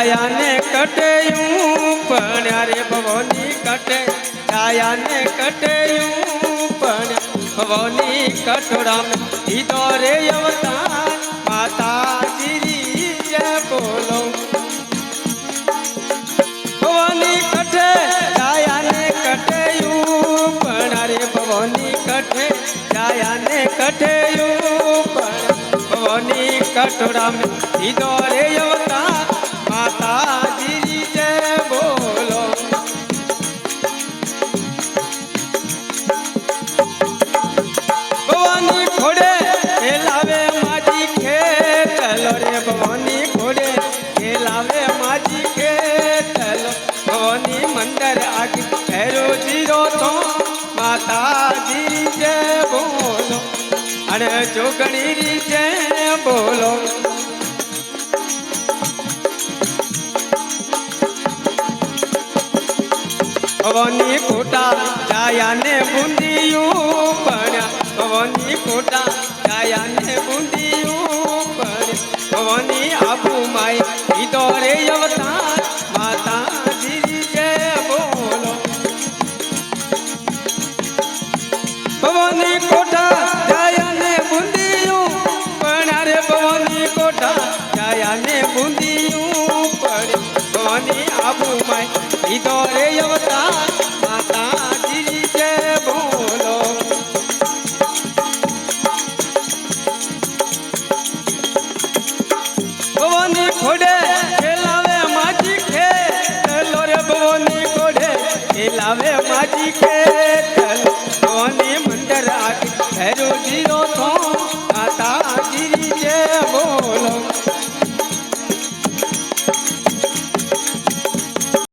छाया ने कटयूं पण रे भवनी कटे छाया ने कटयूं पण भवनी कटोरा में ईदो रे अवतार माता जी जय बोलो भवानी कटे छाया ने कटयूं पण रे भवानी कटे छाया ने कटयूं पण भवानी कटोरा में ईदो रे अवतार माता जी जय बोलो भवानी घोड़े खेलावे माजी खेतलो रे भवानी घोड़े खेलावे माजी खेतलो भवानी मंदिर आगे भैरो जीरो तो माता जी जय बोलो अरे जोगणी री जय बोलो भवानी कोटा छाया ने बूंदियूं पण भवानी कोटा छाया ने बूंदियूं पण भवानी आबू माई ईदो रे अवतार माता जी जय बोलो भवानी कोटा छाया ने बूंदियूं पण रे भवानी कोटा छाया ने बूंदियूं पण भवानी आबू माई ईदो रे अवतार